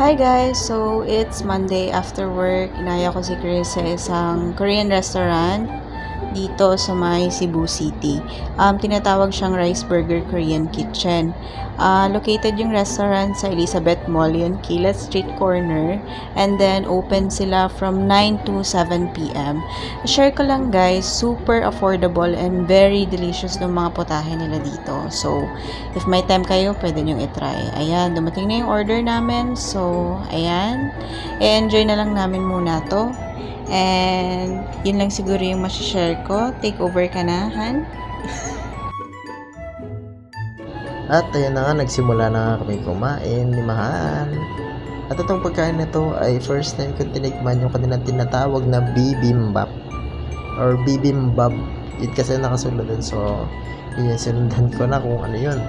Hi guys! So, it's Monday after work. Inaya ko si Chris sa isang Korean restaurant dito sa may Cebu City. Tinatawag siyang Rice Burger Korean Kitchen. Located yung restaurant sa Elizabeth Mall, yun, Kilat Street Corner. And then, open sila from 9 to 7 p.m. Share ko lang guys, super affordable and very delicious ng mga putahe nila dito. So, if may time kayo, pwede nyong itry. Ayan, dumating na yung order namin. So, ayan. I-enjoy na lang namin muna to. And, yun lang siguro yung masashare ko. Take over ka na, Han. At ayan na nga, nagsimula na nga kami kumain, limahan. At itong pagkain na to ay first time ko tinikman yung kanilang tinatawag na bibimbap or bibimbap. Yun kasi nakasulat dun. So, yun, sinundan ko na kung ano yun.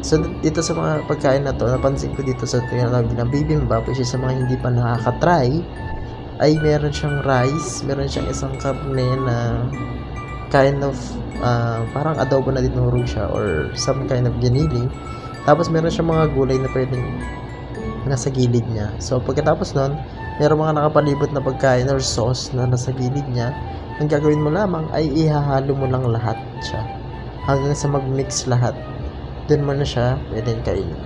So, dito sa mga pagkain na to, napansin ko dito sa tinatawag na bibimbap, which is sa mga hindi pa nakakatry, ay meron siyang rice, meron siyang isang karne na kind of parang adobo na dinuro siya or some kind of giniling. Tapos meron siyang mga gulay na pwedeng nasa gilid niya. So pagkatapos nun, meron mga nakapalibot na pagkain or sauce na nasa gilid niya. Ang gagawin mo lamang ay ihahalo mo lang lahat siya hanggang sa mag-mix lahat. Doon mo na siya pwedeng kainin.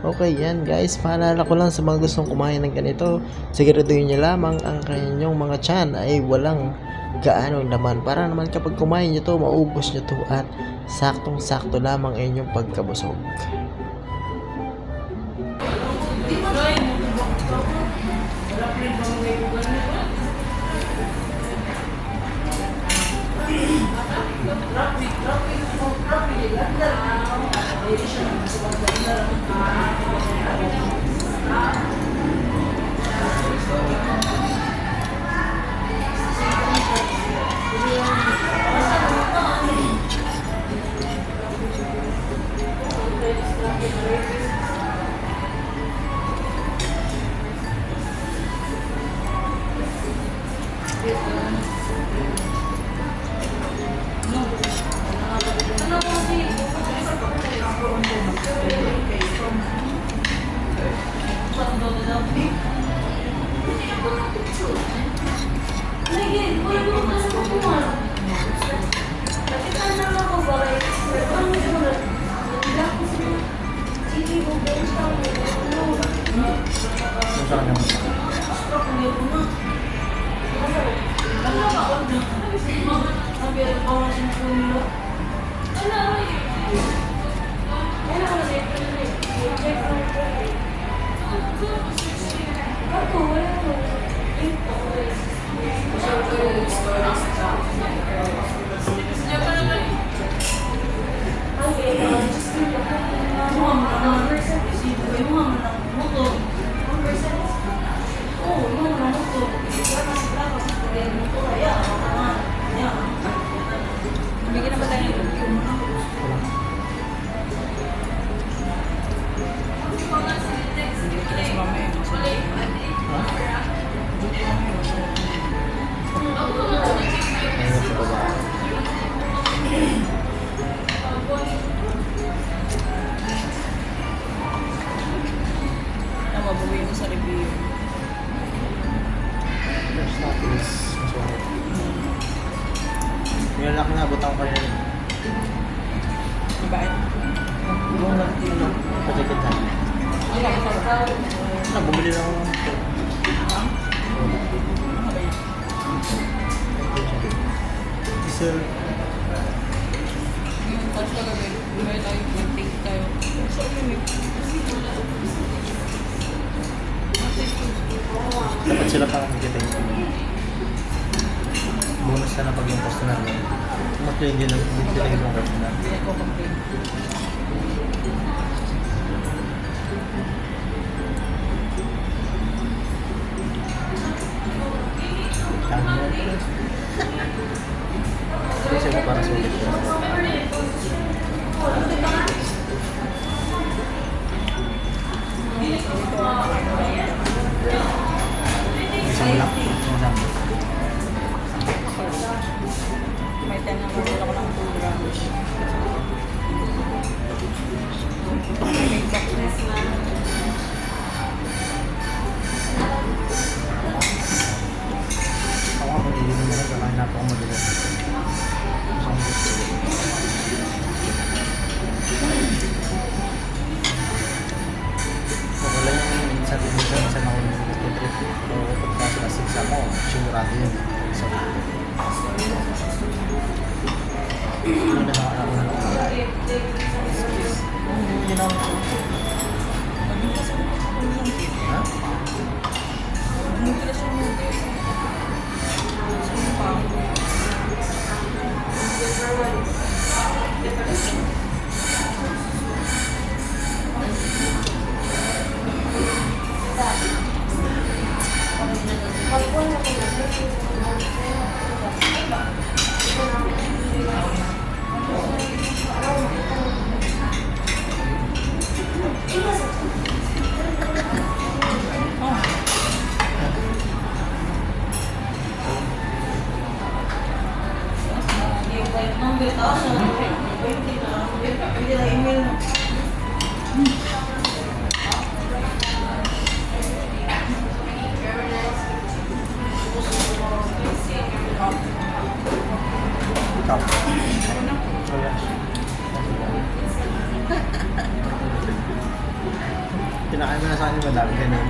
Okay, yan guys. Paalala ko lang sa mga gustong kumain ng ganito, siguraduhin nyo lamang ang kanyang mga tiyan ay walang gaano laman. Para naman kapag kumain nyo to, maubos nyo to at saktong-sakto lamang ang inyong pagkabusog. Bigyan na ba tayo Bumili lang ako. Diesel. Dapat sila pa magkita yung bonus na pag yung customer mo. Mag-claim din ang bigay ng customer. Kasi mo para sulit ko. Isang lang. Isang lang. May 10 naman nila ko ng 2 grams. May boxes na. Ako nga pag-ibig mo lang, wala na ako madalas. Isang gusto. Wala yung minsan ako nag-trip. Pero pagka sila sigsa mo, sigurado yun. So, yun na ako na lang. Yun ang... Ha? Kinakain mo na sa akin madami ganun.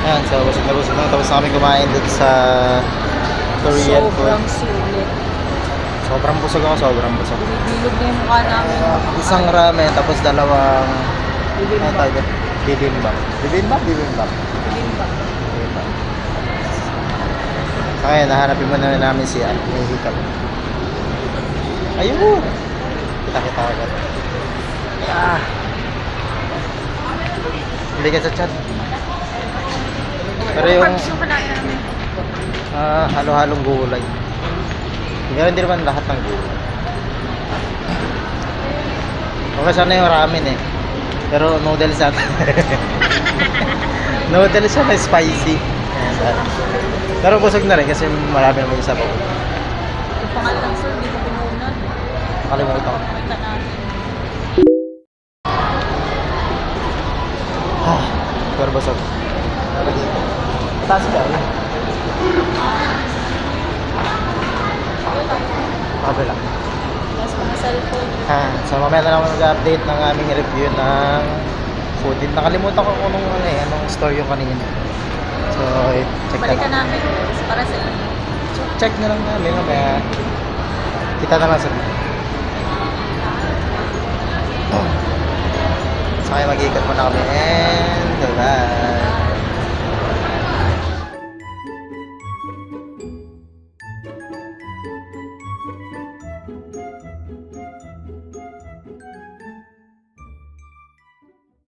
Ayan, so busog na tapos na kami kumain dito sa Korean food. Sobrang sulit. Sobrang busog ako, sobrang busog. Bilog na yung mukha namin. Isang ramen, tapos dalawang Bibimbap. ano tawag doon? Bibimbap. Bibimbap? Bibimbap. Bibimbap. Bibimbap. So ngayon, nahanapin mo na namin si may hikap. Ayun! Kita-kita agad. Ah! Hindi ka sa chat. Pero yung halo-halong gulay. Hindi naman lahat ng gulay. Okay, sana yung ramen eh. Pero noodles at noodles siya na spicy. Ayan, pero busog na rin kasi marami naman yung sabaw. Yung pangalan sir, hindi ko pinunan. Nakalimutan ko. Kita natin. Ah, pero busog. Taas ka rin. Okay lang. Tapos mga cellphone. So mamaya na lang mag-update ng aming review ng food. Nakalimutan ko kung anong store yung kanina. So, check Balikan na. namin para sa inyo. So, check na lang namin mamaya. Kita na lang sa video. So, kaya mag-iikot muna kami and bye-bye.